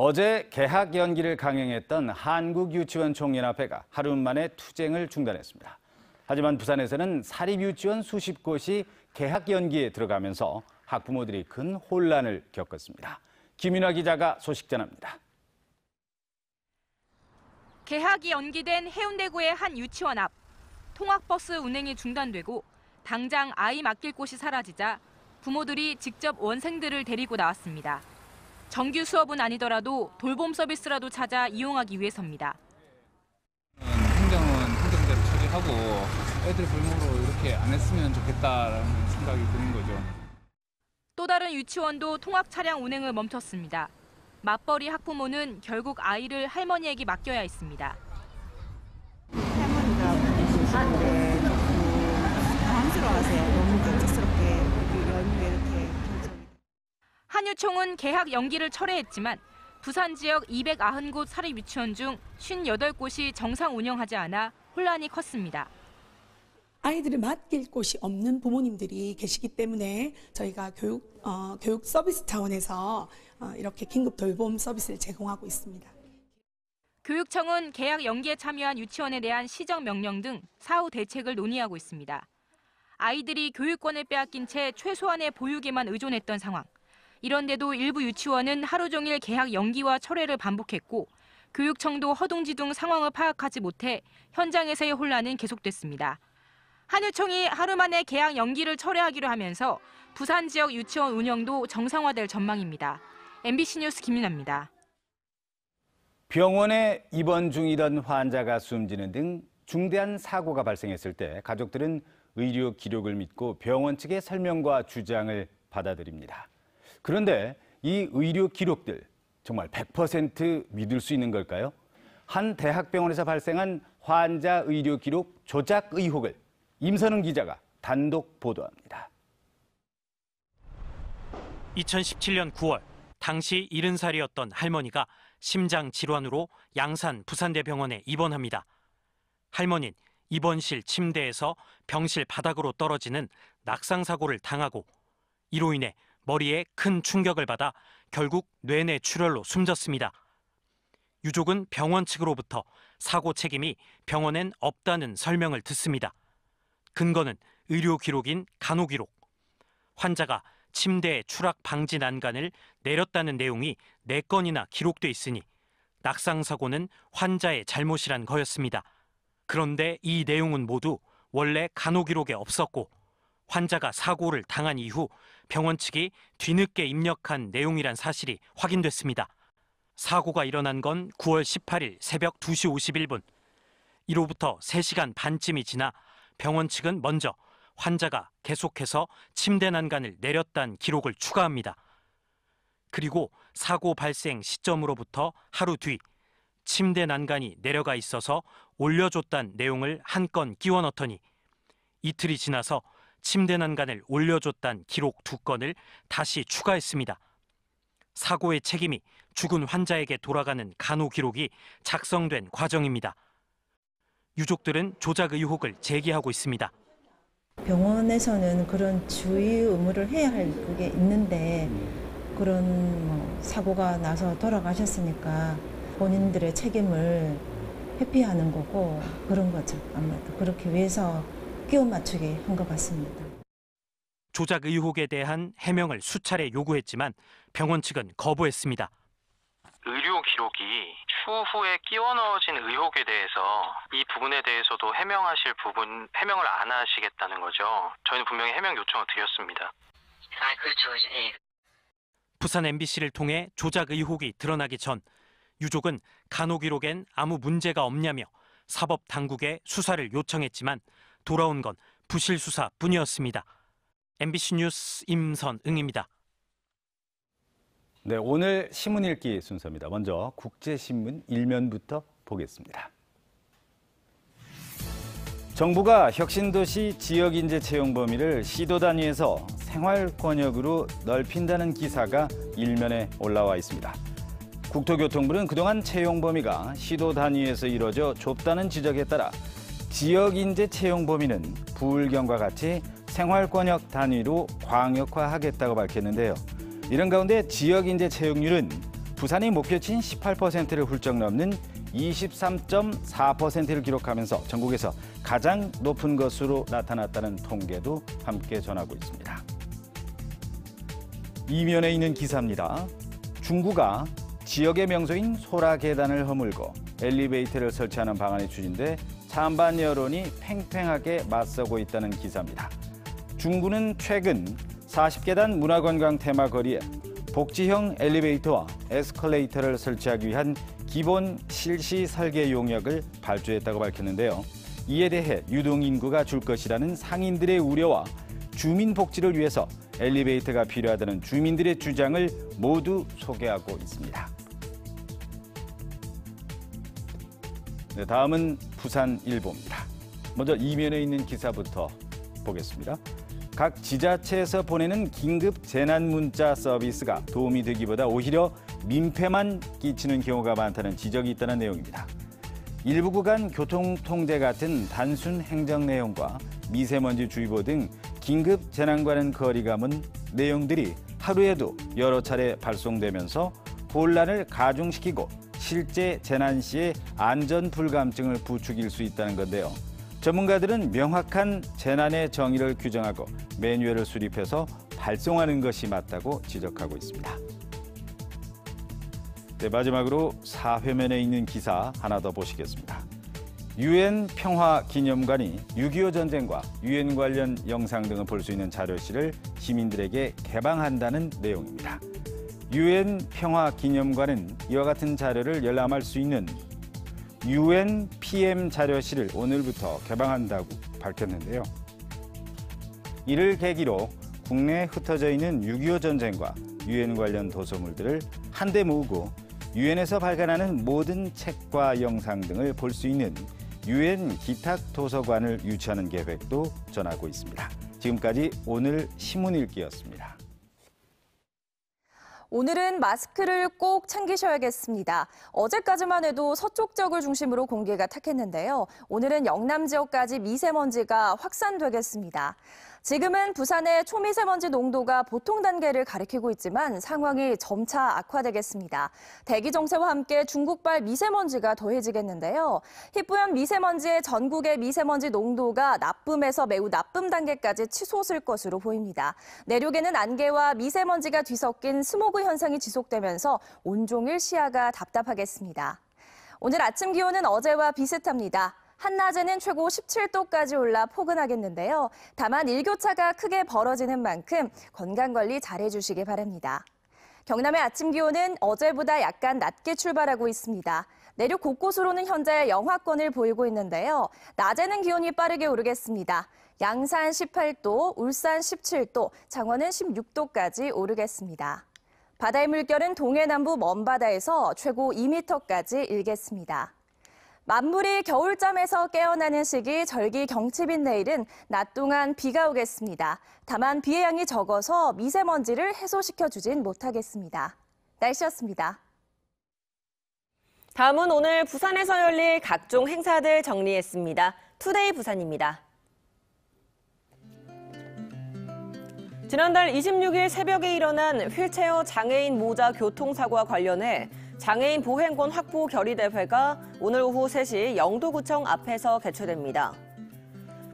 어제 개학 연기를 강행했던 한국유치원총연합회가 하루 만에 투쟁을 중단했습니다. 하지만 부산에서는 사립유치원 수십 곳이 개학 연기에 들어가면서 학부모들이 큰 혼란을 겪었습니다. 김윤아 기자가 소식 전합니다. 개학이 연기된 해운대구의 한 유치원 앞. 통학버스 운행이 중단되고 당장 아이 맡길 곳이 사라지자 부모들이 직접 원생들을 데리고 나왔습니다. 정규 수업은 아니더라도 돌봄 서비스라도 찾아 이용하기 위해서입니다. 행정은 행정대로 처리하고 애들 볼모로 이렇게 안 했으면 좋겠다라는 생각이 드는 거죠. 또 다른 유치원도 통학 차량 운행을 멈췄습니다. 맞벌이 학부모는 결국 아이를 할머니에게 맡겨야 했습니다. 할머니가 보내주시는데 당황스러워하세요. 너무 갑작스럽게 연휴에 이렇게 결정이. 한유총은 개학 연기를 철회했지만 부산 지역 290곳 사립유치원 중 58곳이 정상 운영하지 않아 혼란이 컸습니다. 아이들을 맡길 곳이 없는 부모님들이 계시기 때문에 저희가 교육 서비스 차원에서 이렇게 긴급 돌봄 서비스를 제공하고 있습니다. 교육청은 개학 연기에 참여한 유치원에 대한 시정 명령 등 사후 대책을 논의하고 있습니다. 아이들이 교육권을 빼앗긴 채 최소한의 보육에만 의존했던 상황. 이런데도 일부 유치원은 하루 종일 개학 연기와 철회를 반복했고 교육청도 허둥지둥 상황을 파악하지 못해 현장에서의 혼란은 계속됐습니다. 한유총이 하루 만에 개학 연기를 철회하기로 하면서 부산 지역 유치원 운영도 정상화될 전망입니다. MBC 뉴스 김윤아입니다. 병원에 입원 중이던 환자가 숨지는 등 중대한 사고가 발생했을 때 가족들은 의료 기록을 믿고 병원 측의 설명과 주장을 받아들입니다. 그런데 이 의료 기록들 정말 100% 믿을 수 있는 걸까요? 한 대학병원에서 발생한 환자 의료 기록 조작 의혹을 임선웅 기자가 단독 보도합니다. 2017년 9월 당시 70살이었던 할머니가 심장 질환으로 양산 부산대병원에 입원합니다. 할머니는 입원실 침대에서 병실 바닥으로 떨어지는 낙상사고를 당하고 이로 인해 머리에 큰 충격을 받아 결국 뇌내 출혈로 숨졌습니다. 유족은 병원 측으로부터 사고 책임이 병원엔 없다는 설명을 듣습니다. 근거는 의료 기록인 간호 기록. 환자가 침대에 추락 방지 난간을 내렸다는 내용이 4건이나 기록돼 있으니 낙상사고는 환자의 잘못이란 거였습니다. 그런데 이 내용은 모두 원래 간호 기록에 없었고 환자가 사고를 당한 이후 병원 측이 뒤늦게 입력한 내용이란 사실이 확인됐습니다. 사고가 일어난 건 9월 18일 새벽 2시 51분. 이로부터 3시간 반쯤이 지나 병원 측은 먼저 환자가 계속해서 침대 난간을 내렸다는 기록을 추가합니다. 그리고 사고 발생 시점으로부터 하루 뒤 침대 난간이 내려가 있어서 올려줬다는 내용을 한 건 끼워 넣더니 이틀이 지나서 침대 난간을 올려줬다는 기록 2건을 다시 추가했습니다. 사고의 책임이 죽은 환자에게 돌아가는 간호 기록이 작성된 과정입니다. 유족들은 조작 의혹을 제기하고 있습니다. 병원에서는 그런 주의 의무를 해야 할 그게 있는데 그런 사고가 나서 돌아가셨으니까 본인들의 책임을 회피하는 거고 그런 거죠. 아무래도 그렇게 위해서 끼워 맞추게 한 것 같습니다. 조작 의혹에 대한 해명을 수차례 요구했지만 병원 측은 거부했습니다. 의료 기록이 추후에 끼워 넣어진 의혹에 대해서 이 부분에 대해서도 해명을 안 하시겠다는 거죠. 저희는 분명히 해명 요청을 드렸습니다. 그렇죠. 예. 부산 MBC를 통해 조작 의혹이 드러나기 전 유족은 간호 기록엔 아무 문제가 없냐며 사법 당국에 수사를 요청했지만 돌아온 건 부실 수사뿐이었습니다. MBC 뉴스 임선응입니다. 네, 오늘 신문 읽기 순서입니다. 먼저 국제신문 1면부터 보겠습니다. 정부가 혁신도시 지역인재 채용 범위를 시도 단위에서 생활권역으로 넓힌다는 기사가 1면에 올라와 있습니다. 국토교통부는 그동안 채용 범위가 시도 단위에서 이뤄져 좁다는 지적에 따라 지역인재 채용 범위는 부울경과 같이 생활권역 단위로 광역화하겠다고 밝혔는데요. 이런 가운데 지역인재 채용률은 부산이 목표치인 18%를 훌쩍 넘는 23.4%를 기록하면서 전국에서 가장 높은 것으로 나타났다는 통계도 함께 전하고 있습니다. 이면에 있는 기사입니다. 중구가 지역의 명소인 소라 계단을 허물고 엘리베이터를 설치하는 방안이 추진돼 찬반 여론이 팽팽하게 맞서고 있다는 기사입니다. 중구는 최근 40계단 문화관광 테마거리에 복지형 엘리베이터와 에스컬레이터를 설치하기 위한 기본 실시 설계 용역을 발주했다고 밝혔는데요. 이에 대해 유동인구가 줄 것이라는 상인들의 우려와 주민 복지를 위해서 엘리베이터가 필요하다는 주민들의 주장을 모두 소개하고 있습니다. 네, 다음은 부산일보입니다. 먼저 이면에 있는 기사부터 보겠습니다. 각 지자체에서 보내는 긴급 재난 문자 서비스가 도움이 되기보다 오히려 민폐만 끼치는 경우가 많다는 지적이 있다는 내용입니다. 일부 구간 교통 통제 같은 단순 행정 내용과 미세먼지 주의보 등 긴급 재난과는 거리가 먼 내용들이 하루에도 여러 차례 발송되면서 혼란을 가중시키고 실제 재난 시의 안전 불감증을 부추길 수 있다는 건데요. 전문가들은 명확한 재난의 정의를 규정하고 매뉴얼을 수립해서 발송하는 것이 맞다고 지적하고 있습니다. 네, 마지막으로 사회면에 있는 기사 하나 더 보시겠습니다. 유엔 평화기념관이 6.25 전쟁과 유엔 관련 영상 등을 볼 수 있는 자료실을 시민들에게 개방한다는 내용입니다. 유엔 평화기념관은 이와 같은 자료를 열람할 수 있는 UN PM 자료실을 오늘부터 개방한다고 밝혔는데요. 이를 계기로 국내에 흩어져 있는 6.25 전쟁과 유엔 관련 도서물들을 한데 모으고 유엔에서 발간하는 모든 책과 영상 등을 볼 수 있는 유엔 기탁 도서관을 유치하는 계획도 전하고 있습니다. 지금까지 오늘 신문 읽기였습니다. 오늘은 마스크를 꼭 챙기셔야겠습니다. 어제까지만 해도 서쪽 지역을 중심으로 공기가 탁했는데요. 오늘은 영남 지역까지 미세먼지가 확산되겠습니다. 지금은 부산의 초미세먼지 농도가 보통 단계를 가리키고 있지만 상황이 점차 악화되겠습니다. 대기 정체와 함께 중국발 미세먼지가 더해지겠는데요. 희뿌연 미세먼지의 전국의 미세먼지 농도가 나쁨에서 매우 나쁨 단계까지 치솟을 것으로 보입니다. 내륙에는 안개와 미세먼지가 뒤섞인 스모그 현상이 지속되면서 온종일 시야가 답답하겠습니다. 오늘 아침 기온은 어제와 비슷합니다. 한낮에는 최고 17도까지 올라 포근하겠는데요. 다만 일교차가 크게 벌어지는 만큼 건강관리 잘해주시기 바랍니다. 경남의 아침 기온은 어제보다 약간 낮게 출발하고 있습니다. 내륙 곳곳으로는 현재 영하권을 보이고 있는데요. 낮에는 기온이 빠르게 오르겠습니다. 양산 18도, 울산 17도, 창원은 16도까지 오르겠습니다. 바다의 물결은 동해남부 먼바다에서 최고 2m까지 일겠습니다. 만물이 겨울잠에서 깨어나는 시기 절기 경칩인 내일은 낮 동안 비가 오겠습니다. 다만 비의 양이 적어서 미세먼지를 해소시켜주진 못하겠습니다. 날씨였습니다. 다음은 오늘 부산에서 열릴 각종 행사들 정리했습니다. 투데이 부산입니다. 지난달 26일 새벽에 일어난 휠체어 장애인 모자 교통사고와 관련해 장애인 보행권 확보 결의대회가 오늘 오후 3시 영도구청 앞에서 개최됩니다.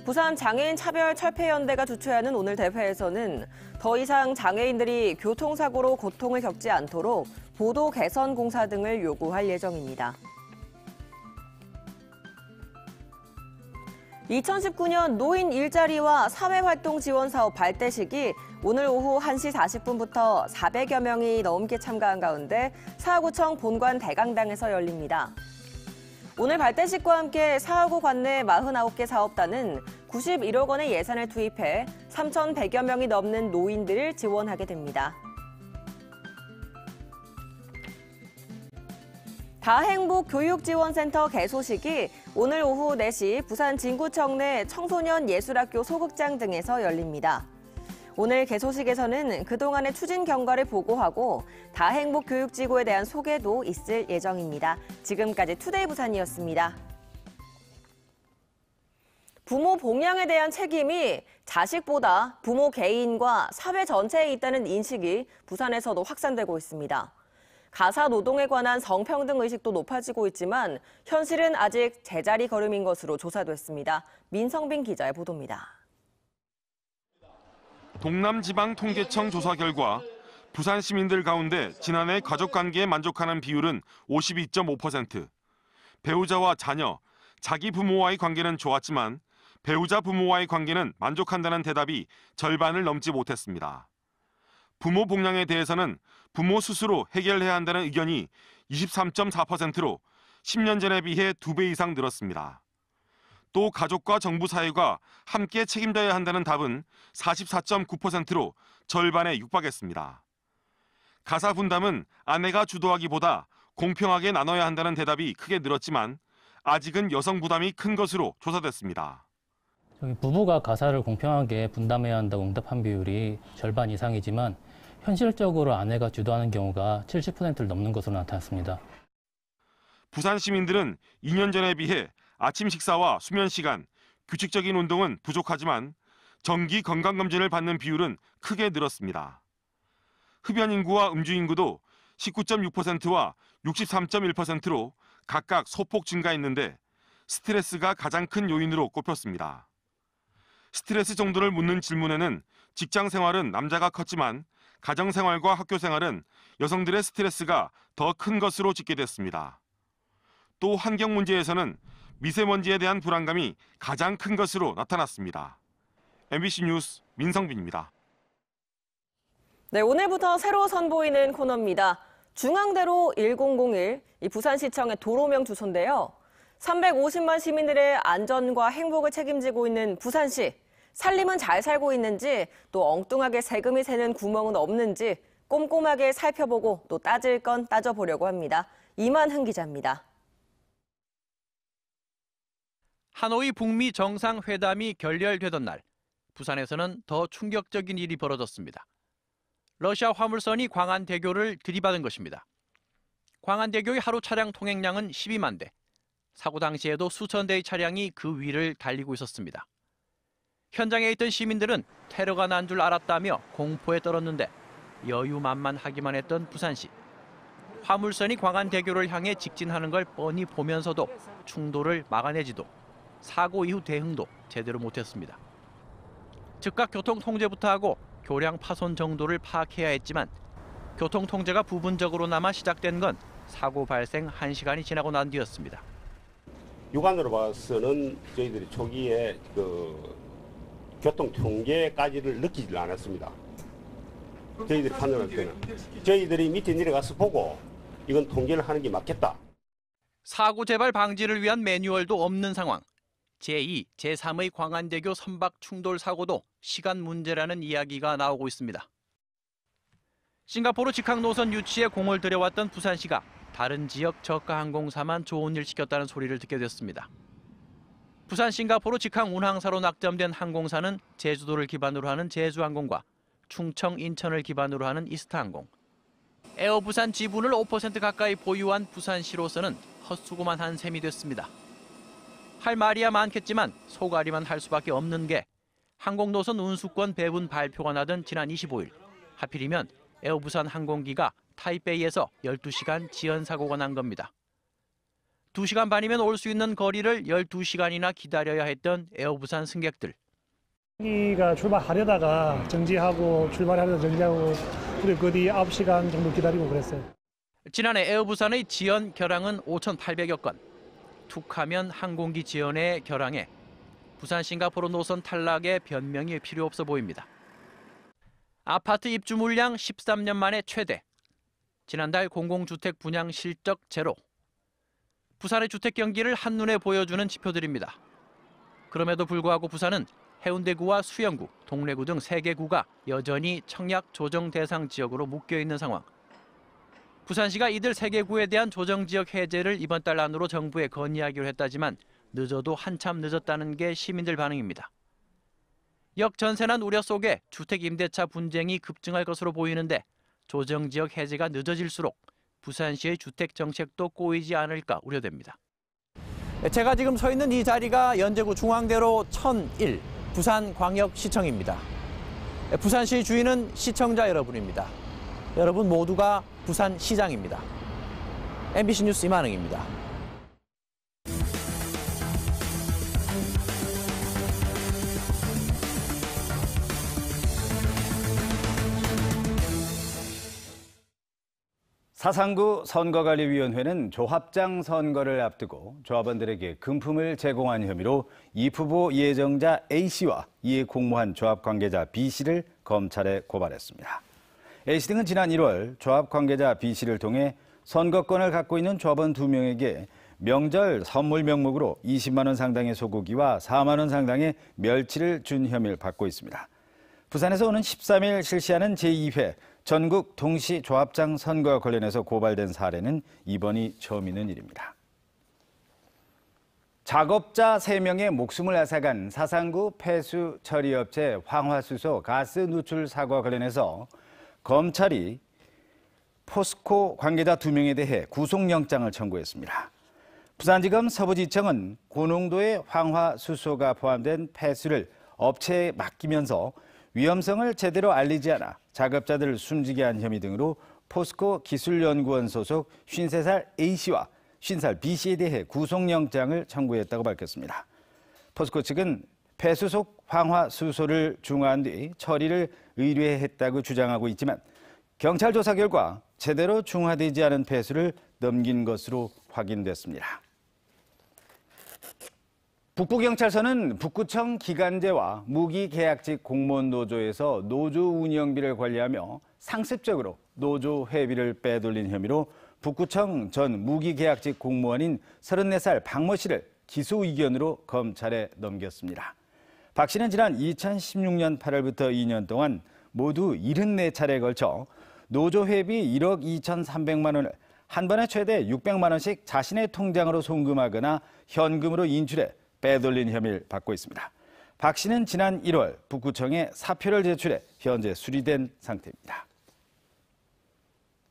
부산 장애인 차별철폐연대가 주최하는 오늘 대회에서는 더 이상 장애인들이 교통사고로 고통을 겪지 않도록 보도 개선 공사 등을 요구할 예정입니다. 2019년 노인 일자리와 사회활동 지원 사업 발대식이 오늘 오후 1시 40분부터 400여 명이 넘게 참가한 가운데 사하구청 본관 대강당에서 열립니다. 오늘 발대식과 함께 사하구 관내 49개 사업단은 91억 원의 예산을 투입해 3,100여 명이 넘는 노인들을 지원하게 됩니다. 다행복교육지원센터 개소식이 오늘 오후 4시 부산 진구청 내 청소년 예술학교 소극장 등에서 열립니다. 오늘 개소식에서는 그동안의 추진 경과를 보고하고 다행복교육지구에 대한 소개도 있을 예정입니다. 지금까지 투데이 부산이었습니다. 부모 봉양에 대한 책임이 자식보다 부모 개인과 사회 전체에 있다는 인식이 부산에서도 확산되고 있습니다. 가사 노동에 관한 성평등 의식도 높아지고 있지만 현실은 아직 제자리 걸음인 것으로 조사됐습니다. 민성빈 기자의 보도입니다. 동남지방통계청 조사 결과 부산 시민들 가운데 지난해 가족관계에 만족하는 비율은 52.5%, 배우자와 자녀, 자기 부모와의 관계는 좋았지만 배우자 부모와의 관계는 만족한다는 대답이 절반을 넘지 못했습니다. 부모 복양에 대해서는 부모 스스로 해결해야 한다는 의견이 23.4%로 10년 전에 비해 2배 이상 늘었습니다. 또 가족과 정부 사회가 함께 책임져야 한다는 답은 44.9%로 절반에 육박했습니다. 가사 분담은 아내가 주도하기보다 공평하게 나눠야 한다는 대답이 크게 늘었지만 아직은 여성 부담이 큰 것으로 조사됐습니다. 부부가 가사를 공평하게 분담해야 한다고 응답한 비율이 절반 이상이지만 현실적으로 아내가 주도하는 경우가 70%를 넘는 것으로 나타났습니다. 부산 시민들은 2년 전에 비해 아침 식사와 수면 시간, 규칙적인 운동은 부족하지만 정기 건강검진을 받는 비율은 크게 늘었습니다. 흡연 인구와 음주 인구도 19.6%와 63.1%로 각각 소폭 증가했는데 스트레스가 가장 큰 요인으로 꼽혔습니다. 스트레스 정도를 묻는 질문에는 직장 생활은 남자가 컸지만 가정 생활과 학교 생활은 여성들의 스트레스가 더 큰 것으로 집계됐습니다. 또 환경 문제에서는 미세먼지에 대한 불안감이 가장 큰 것으로 나타났습니다. MBC 뉴스 민성빈입니다. 네, 오늘부터 새로 선보이는 코너입니다. 중앙대로 1001, 이 부산시청의 도로명 주소인데요. 350만 시민들의 안전과 행복을 책임지고 있는 부산시. 살림은 잘 살고 있는지, 또 엉뚱하게 세금이 새는 구멍은 없는지 꼼꼼하게 살펴보고 또 따질 건 따져보려고 합니다. 이만흥 기자입니다. 하노이 북미 정상회담이 결렬되던 날, 부산에서는 더 충격적인 일이 벌어졌습니다. 러시아 화물선이 광안대교를 들이받은 것입니다. 광안대교의 하루 차량 통행량은 12만 대. 사고 당시에도 수천 대의 차량이 그 위를 달리고 있었습니다. 현장에 있던 시민들은 테러가 난 줄 알았다며 공포에 떨었는데 여유만만하기만 했던 부산시. 화물선이 광안대교를 향해 직진하는 걸 뻔히 보면서도 충돌을 막아내지도 사고 이후 대응도 제대로 못했습니다. 즉각 교통통제부터 하고 교량 파손 정도를 파악해야 했지만 교통통제가 부분적으로나마 시작된 건 사고 발생 1시간이 지나고 난 뒤였습니다. 육안으로 봐서는 저희들이 초기에 교통통제까지를 느끼질 않았습니다. 저희들이 판단할 때는 저희들이 밑에 내려가서 보고 이건 통제를 하는 게 맞겠다. 사고 재발 방지를 위한 매뉴얼도 없는 상황. 제2, 제3의 광안대교 선박 충돌 사고도 시간 문제라는 이야기가 나오고 있습니다. 싱가포르 직항 노선 유치에 공을 들여왔던 부산시가 다른 지역 저가 항공사만 좋은 일 시켰다는 소리를 듣게 됐습니다. 부산 싱가포르 직항 운항사로 낙점된 항공사는 제주도를 기반으로 하는 제주항공과 충청 인천을 기반으로 하는 이스타항공. 에어부산 지분을 5% 가까이 보유한 부산시로서는 헛수고만 한 셈이 됐습니다. 할 말이야 많겠지만 소가리만 할 수밖에 없는 게 항공노선 운수권 배분 발표가 나던 지난 25일. 하필이면 에어부산 항공기가 타이베이에서 12시간 지연 사고가 난 겁니다. 2시간 반이면 올 수 있는 거리를 12시간이나 기다려야 했던 에어부산 승객들. 기가 출발하려다가 정지하고 출발하려다 정지하고 그래 그 뒤 9시간 정도 기다리고 그랬어요. 지난해 에어부산의 지연 결항은 5,800여 건. 툭하면 항공기 지연의 결항에 부산 싱가포르 노선 탈락에 변명이 필요 없어 보입니다. 아파트 입주 물량 13년 만에 최대. 지난달 공공주택 분양 실적 제로. 부산의 주택 경기를 한눈에 보여주는 지표들입니다. 그럼에도 불구하고 부산은 해운대구와 수영구, 동래구 등 3개 구가 여전히 청약 조정 대상 지역으로 묶여있는 상황. 부산시가 이들 3개 구에 대한 조정지역 해제를 이번 달 안으로 정부에 건의하기로 했다지만 늦어도 한참 늦었다는 게 시민들 반응입니다. 역전세난 우려 속에 주택 임대차 분쟁이 급증할 것으로 보이는데 조정지역 해제가 늦어질수록 부산시의 주택 정책도 꼬이지 않을까 우려됩니다. 제가 지금 서 있는 이 자리가 연제구 중앙대로 1001 부산광역시청입니다. 부산시 주인은 시청자 여러분입니다. 여러분 모두가 부산시장입니다. MBC 뉴스 이만흥입니다. 사상구 선거관리위원회는 조합장 선거를 앞두고 조합원들에게 금품을 제공한 혐의로 이 후보 예정자 A씨와 이에 공모한 조합 관계자 B씨를 검찰에 고발했습니다. A씨 등은 지난 1월 조합 관계자 B씨를 통해 선거권을 갖고 있는 조합원 2명에게 명절 선물 명목으로 20만 원 상당의 소고기와 4만 원 상당의 멸치를 준 혐의를 받고 있습니다. 부산에서 오는 13일 실시하는 제2회 전국 동시 조합장 선거와 관련해서 고발된 사례는 이번이 처음 있는 일입니다. 작업자 3명의 목숨을 앗아간 사상구 폐수 처리업체 황화수소 가스 누출 사고와 관련해서 검찰이 포스코 관계자 2명에 대해 구속영장을 청구했습니다. 부산지검 서부지청은 고농도의 황화수소가 포함된 폐수를 업체에 맡기면서 위험성을 제대로 알리지 않아 작업자들을 숨지게 한 혐의 등으로 포스코 기술연구원 소속 53살 A씨와 50살 B씨에 대해 구속영장을 청구했다고 밝혔습니다. 포스코 측은 폐수 속 황화수소를 중화한 뒤 처리를 의뢰했다고 주장하고 있지만 경찰 조사 결과 제대로 중화되지 않은 폐수를 넘긴 것으로 확인됐습니다. 북부경찰서는 북구청 기간제와 무기계약직 공무원 노조에서 노조 운영비를 관리하며 상습적으로 노조 회비를 빼돌린 혐의로 북구청 전 무기계약직 공무원인 34살 박모 씨를 기소 의견으로 검찰에 넘겼습니다. 박 씨는 지난 2016년 8월부터 2년 동안 모두 74차례에 걸쳐 노조 회비 1억 2,300만 원을 한 번에 최대 600만 원씩 자신의 통장으로 송금하거나 현금으로 인출해 빼돌린 혐의를 받고 있습니다. 박 씨는 지난 1월 북구청에 사표를 제출해 현재 수리된 상태입니다.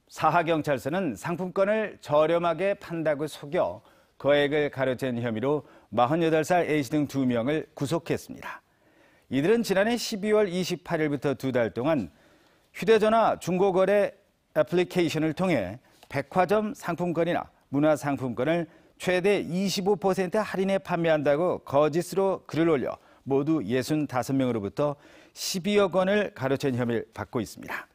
사하경찰서는 상품권을 저렴하게 판다고 속여 거액을 가로챈 혐의로 48살 A씨 등 2명을 구속했습니다. 이들은 지난해 12월 28일부터 2달 동안 휴대전화 중고거래 애플리케이션을 통해 백화점 상품권이나 문화상품권을 최대 25% 할인해 판매한다고 거짓으로 글을 올려 모두 65명으로부터 12억 원을 가로챈 혐의를 받고 있습니다.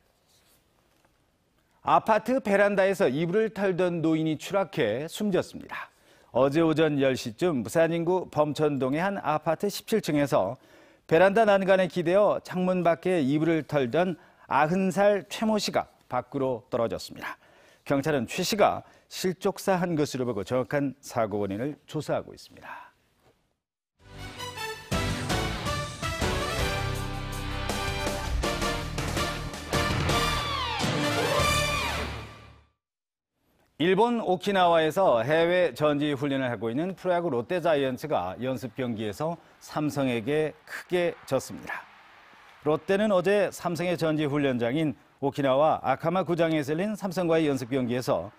아파트 베란다에서 이불을 털던 노인이 추락해 숨졌습니다. 어제 오전 10시쯤 부산 인구 범천동의 한 아파트 17층에서 베란다 난간에 기대어 창문 밖에 이불을 털던 90살 최모 씨가 밖으로 떨어졌습니다. 경찰은 최 씨가 실족사한 것으로 보고 정확한 사고 원인을 조사하고 있습니다. 일본 오키나와에서 해외 전지 훈련을 하고 있는 프로야구 롯데자이언츠가 연습 경기에서 삼성에게 크게 졌습니다. 롯데는 어제 삼성의 전지 훈련장인 오키나와 아카마 구장에서 열린 삼성과의 연습 경기에서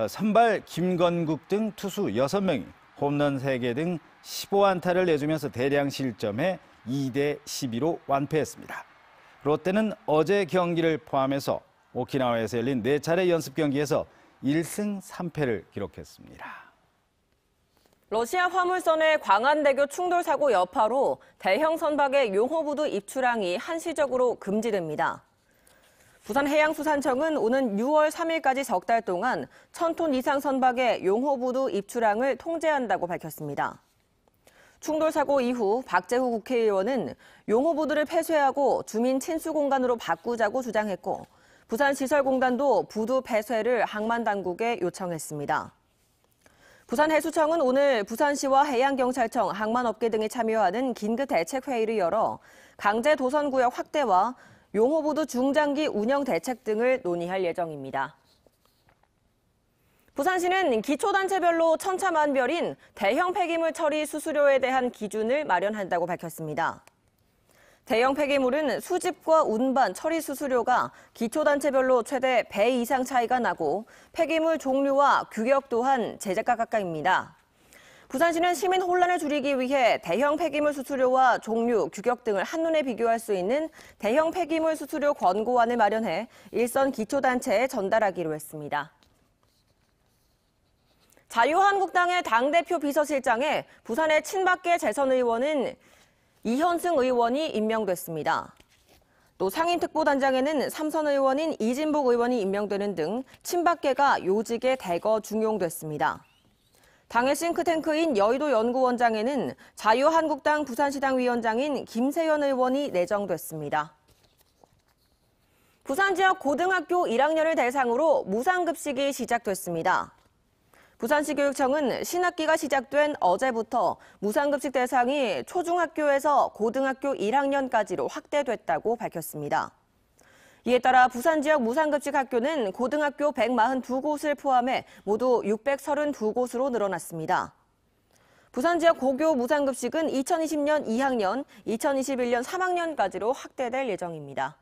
선발 김건국 등 투수 6명이 홈런 3개 등 15안타를 내주면서 대량 실점해 2대 12로 완패했습니다. 롯데는 어제 경기를 포함해서 오키나와에서 열린 4차례 연습 경기에서 1승 3패를 기록했습니다. 러시아 화물선의 광안대교 충돌 사고 여파로 대형 선박의 용호부두 입출항이 한시적으로 금지됩니다. 부산해양수산청은 오는 6월 3일까지 석 달 동안 1,000톤 이상 선박의 용호부두 입출항을 통제한다고 밝혔습니다. 충돌 사고 이후 박재후 국회의원은 용호부두를 폐쇄하고 주민 친수 공간으로 바꾸자고 주장했고 부산시설공단도 부두 폐쇄를 항만당국에 요청했습니다. 부산해수청은 오늘 부산시와 해양경찰청, 항만업계 등이 참여하는 긴급대책회의를 열어 강제 도선구역 확대와 용호부두 중장기 운영 대책 등을 논의할 예정입니다. 부산시는 기초단체별로 천차만별인 대형 폐기물 처리 수수료에 대한 기준을 마련한다고 밝혔습니다. 대형 폐기물은 수집과 운반, 처리 수수료가 기초단체별로 최대 배 이상 차이가 나고 폐기물 종류와 규격 또한 제각각입니다. 부산시는 시민 혼란을 줄이기 위해 대형 폐기물 수수료와 종류, 규격 등을 한눈에 비교할 수 있는 대형 폐기물 수수료 권고안을 마련해 일선 기초단체에 전달하기로 했습니다. 자유한국당의 당대표 비서실장에 부산의 친박계 재선 의원은 이현승 의원이 임명됐습니다. 또 상임특보단장에는 삼선 의원인 이진복 의원이 임명되는 등 친박계가 요직에 대거 중용됐습니다. 당의 싱크탱크인 여의도 연구원장에는 자유한국당 부산시당 위원장인 김세현 의원이 내정됐습니다. 부산 지역 고등학교 1학년을 대상으로 무상급식이 시작됐습니다. 부산시 교육청은 신학기가 시작된 어제부터 무상급식 대상이 초중학교에서 고등학교 1학년까지로 확대됐다고 밝혔습니다. 이에 따라 부산 지역 무상급식 학교는 고등학교 142곳을 포함해 모두 632곳으로 늘어났습니다. 부산 지역 고교 무상급식은 2020년 2학년, 2021년 3학년까지로 확대될 예정입니다.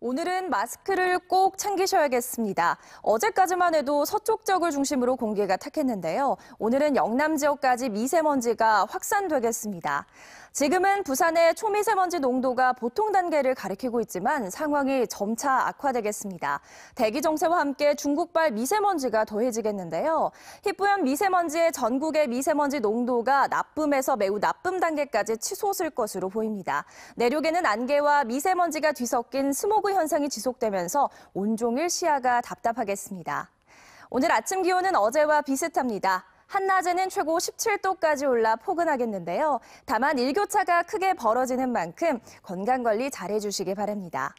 오늘은 마스크를 꼭 챙기셔야겠습니다. 어제까지만 해도 서쪽 지역을 중심으로 공기가 탁했는데요. 오늘은 영남 지역까지 미세먼지가 확산되겠습니다. 지금은 부산의 초미세먼지 농도가 보통 단계를 가리키고 있지만 상황이 점차 악화되겠습니다. 대기 정체와 함께 중국발 미세먼지가 더해지겠는데요. 희뿌연 미세먼지의 전국의 미세먼지 농도가 나쁨에서 매우 나쁨 단계까지 치솟을 것으로 보입니다. 내륙에는 안개와 미세먼지가 뒤섞인 스모그 현상이 지속되면서 온종일 시야가 답답하겠습니다. 오늘 아침 기온은 어제와 비슷합니다. 한낮에는 최고 17도까지 올라 포근하겠는데요. 다만 일교차가 크게 벌어지는 만큼 건강관리 잘해주시기 바랍니다.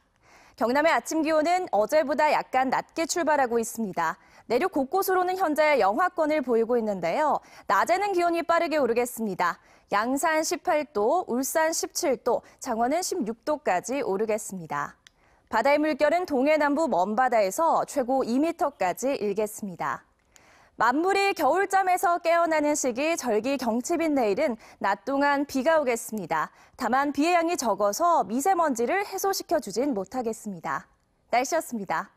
경남의 아침 기온은 어제보다 약간 낮게 출발하고 있습니다. 내륙 곳곳으로는 현재 영하권을 보이고 있는데요. 낮에는 기온이 빠르게 오르겠습니다. 양산 18도, 울산 17도, 창원은 16도까지 오르겠습니다. 바다의 물결은 동해남부 먼바다에서 최고 2m까지 일겠습니다. 만물이 겨울잠에서 깨어나는 시기 절기 경칩인 내일은 낮 동안 비가 오겠습니다. 다만 비의 양이 적어서 미세먼지를 해소시켜주진 못하겠습니다. 날씨였습니다.